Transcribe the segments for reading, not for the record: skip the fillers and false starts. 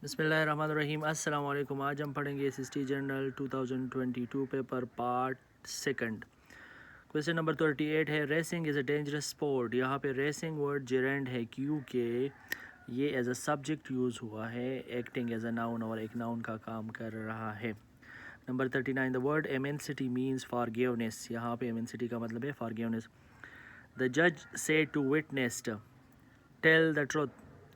बिस्मिल्लाहिर्रहमानिर्रहीम। अस्सलाम वालेकुम। आज हम पढ़ेंगे SST general 2022 paper part second. Question number 38 है, racing is a dangerous sport. यहाँ पे रेसिंग वर्ड जेरेंड है क्योंकि ये एज अ सब्जेक्ट यूज़ हुआ है, एक्टिंग एज अ नाउन और एक नाउन का काम कर रहा है। Number 39, the word immensity means forgiveness. यहाँ पे इमेंसिटी का मतलब है फॉरगिवनेस। द जज said to witnessed tell the truth.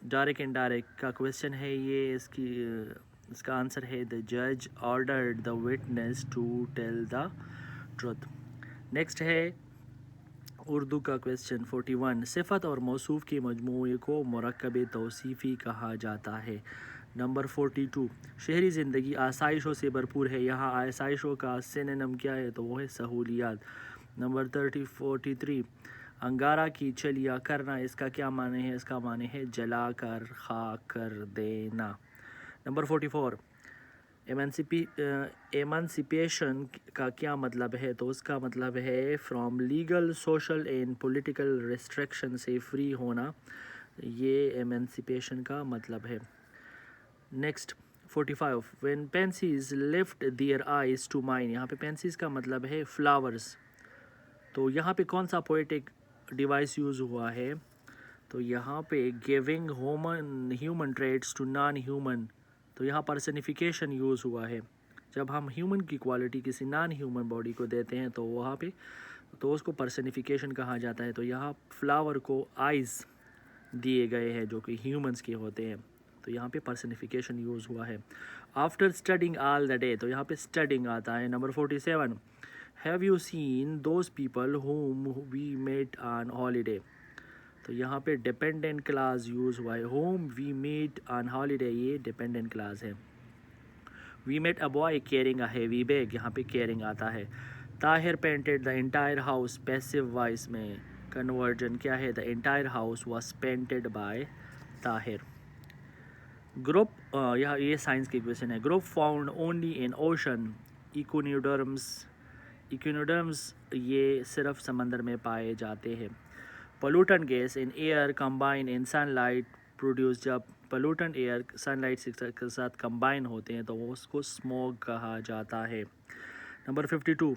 Direct indirect का क्वेश्चन है ये, इसका आंसर है द जज ordered the witness to tell the truth. Next है उर्दू का क्वेश्चन 41, सिफत और मौसूफ के मजमूए को मुरक्कब तौसीफ़ी कहा जाता है। नंबर 42, शहरी ज़िंदगी आसाइशों से भरपूर है। यहाँ आसाइशों का सिनोनिम क्या है, तो वो है सहूलियात। नंबर 43, अंगारा की चलिया करना, इसका क्या माने है, इसका माने है जला कर खाक कर देना। नंबर 44, एमांसिपेशन का क्या मतलब है, तो उसका मतलब है from legal social and political restriction से फ्री होना, ये एमांसिपेशन का मतलब है। Next 45, when pansies lift their eyes to mine. यहाँ पे पेंसीज का मतलब है फ्लावर्स। तो यहाँ पे कौन सा पोएटिक डिवाइस यूज़ हुआ है, तो यहाँ पे giving human traits to non human, तो यहाँ पर्सनिफिकेशन यूज़ हुआ है। जब हम ह्यूमन की क्वालिटी किसी नॉन ह्यूमन बॉडी को देते हैं तो वहाँ पे तो उसको पर्सनिफिकेशन कहा जाता है। तो यहाँ फ्लावर को आइज़ दिए गए हैं जो कि ह्यूमंस के होते हैं, तो यहाँ पे पर्सनिफिकेशन यूज़ हुआ है। After studying all the day, तो यहाँ पे स्टडिंग आता है। Number 47, have you seen those people whom we met on holiday, तो यहाँ पे डिपेंडेंट क्लास यूज़ हुआ है। Whom we met on holiday, ये डिपेंडेंट क्लास है। We met a boy carrying a heavy bag, यहाँ पे कैरिंग आता है। Tahir painted the entire house, passive voice में कन्वर्जन क्या है, the entire house was painted by Tahir. Group यह ये साइंस की क्वेश्चन है। Group found only in ocean, echinoderms. Echinoderms ये सिर्फ समंदर में पाए जाते हैं। Pollutant gas in air combine in sunlight produce, जब पोल्यूटेंट एयर सनलाइट के साथ कंबाइन होते हैं तो उसको स्मोक कहा जाता है। Number 52,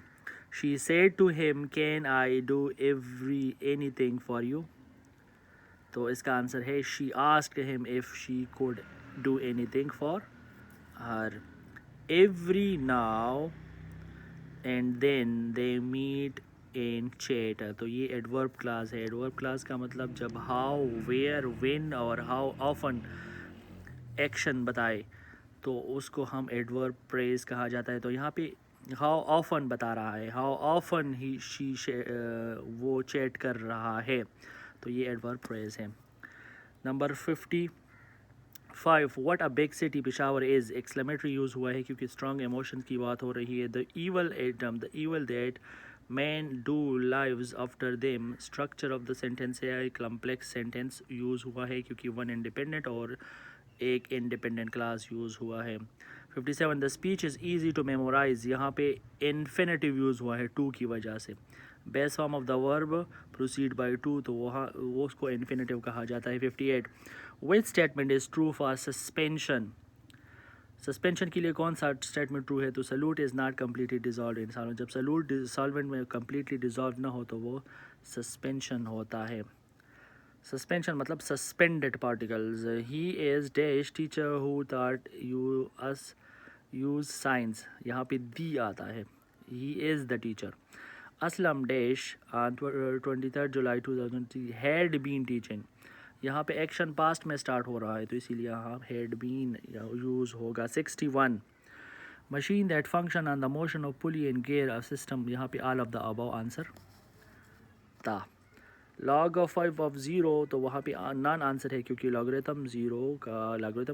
she said to him can I do every anything for you, तो इसका आंसर है she asked him if she could do anything for her. Every now and then they meet in chat, तो ये adverb clause है। Adverb clause का मतलब जब how, where, when और हाउ ऑफन एक्शन बताए तो उसको हम एडवर्ब प्रेज कहा जाता है। तो यहाँ पे हाउ ऑफन बता रहा है, हाउ ऑफन ही शी वो चैट कर रहा है, तो ये एडवर्ब प्रेज है। Number 55, what a big city Peshawar is, exclamatory use हुआ है क्योंकि स्ट्रॉन्ग इमोशंस की बात हो रही है। The evil atom, the evil that man do lives after them, structure of the sentence है कॉम्प्लेक्स सेंटेंस यूज़ हुआ है क्योंकि वन इंडिपेंडेंट और एक इंडिपेंडेंट क्लास यूज़ हुआ है। 57, the speech is easy to memorise, यहाँ पे इन्फिनेटिव यूज़ हुआ है टू की वजह से। Base form of the verb proceed by to, तो वहाँ वो उसको इन्फिनेटिव कहा जाता है। 58, which statement is true for suspension. Suspension के लिए कौन सा स्टेटमेंट ट्रू है, तो solute is not completely dissolve in solvent, जब सल्यूट सॉल्वेंट में कम्प्लीटली डिजॉल्व ना हो तो वो सस्पेंशन होता है। सस्पेंशन मतलब suspended particles. He is dash teacher who taught you us use science, यहाँ पे दी आता है। He is the teacher. Aslam dash on 23 July 2003 had been teaching, यहाँ पे एक्शन पास्ट में स्टार्ट हो रहा है तो इसीलिए यहाँ हैड बीन यूज़ होगा। 61, machine that function on the motion of pulley and gear system, यहाँ पे all of the above answer था। लॉग ऑफ 5 ऑफ ज़ीरो, तो वहाँ पे नॉन आंसर है क्योंकि लॉगरिथम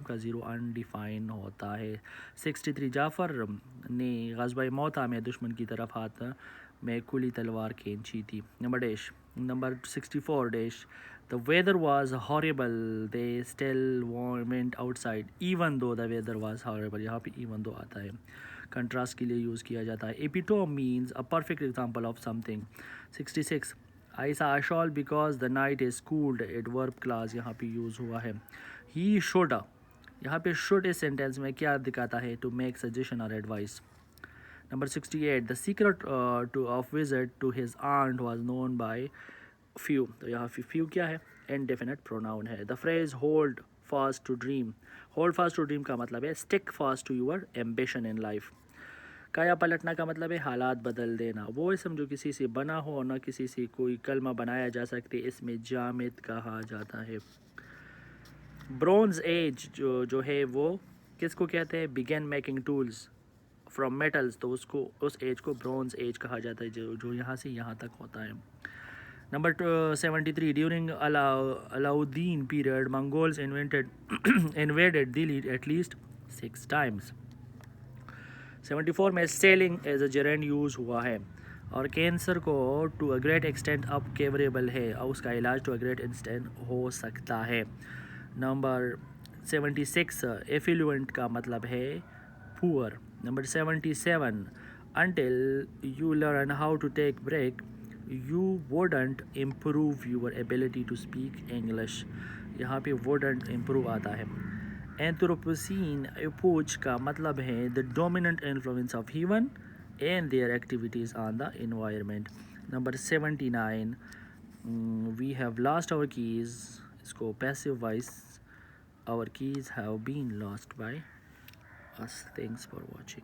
का ज़ीरो अनडिफाइन होता है। 63, जाफ़र ने ग़ज़वा मौता में दुश्मन की तरफ हाथ में खुली तलवार खींची थी। Number 64 dash, the weather was horrible they still went outside even though the weather was horrible, यहाँ पे इवन दो आता है, कंट्रास्ट के लिए यूज़ किया जाता है। Epitome means a perfect example of something. 66, आई सा shawl because the night is cooled, adverb class यहाँ पे यूज़ हुआ है। ही शुड, यहाँ पे शुड इस सेंटेंस में क्या दिखाता है? टू मेक सजेशन और advice. Number 68, the secret of visit to his aunt was known by few. तो यहाँ few क्या है? Indefinite pronoun है. The phrase hold fast to dream. Hold fast to dream का मतलब है stick fast to your ambition in life. काया पलटना का मतलब है हालात बदल देना. वो इसम जो किसी से बना हो और ना किसी से कोई कलमा बनाया जा सकते, इसमें जामिद कहा जाता है. ब्रॉन्ज एज जो है वो किसको कहते हैं? Began making tools from metals, तो उसको उस एज को ब्रॉन्ज एज कहा जाता है जो यहाँ से यहाँ तक होता है. Number 73, during Alauddin period Mongols invaded Delhi at least 6 times. 74 में सेलिंग एज अ जेरेंड यूज़ हुआ है. और कैंसर को टू अ ग्रेट एक्सटेंट अब केवरेबल है और उसका इलाज टू अ ग्रेट एक्सटेंट हो सकता है. नंबर 76, एफिलुएंट का मतलब है poor. Number 77, until you learn how to take break, you wouldn't improve your ability to speak English. यहाँ पे wouldn't improve आता है. Anthropocene approach का मतलब है the dominant influence of human and their activities on the environment. Number 79, we have lost our keys. इसको passive voice, our keys have been lost by us. Thanks for watching.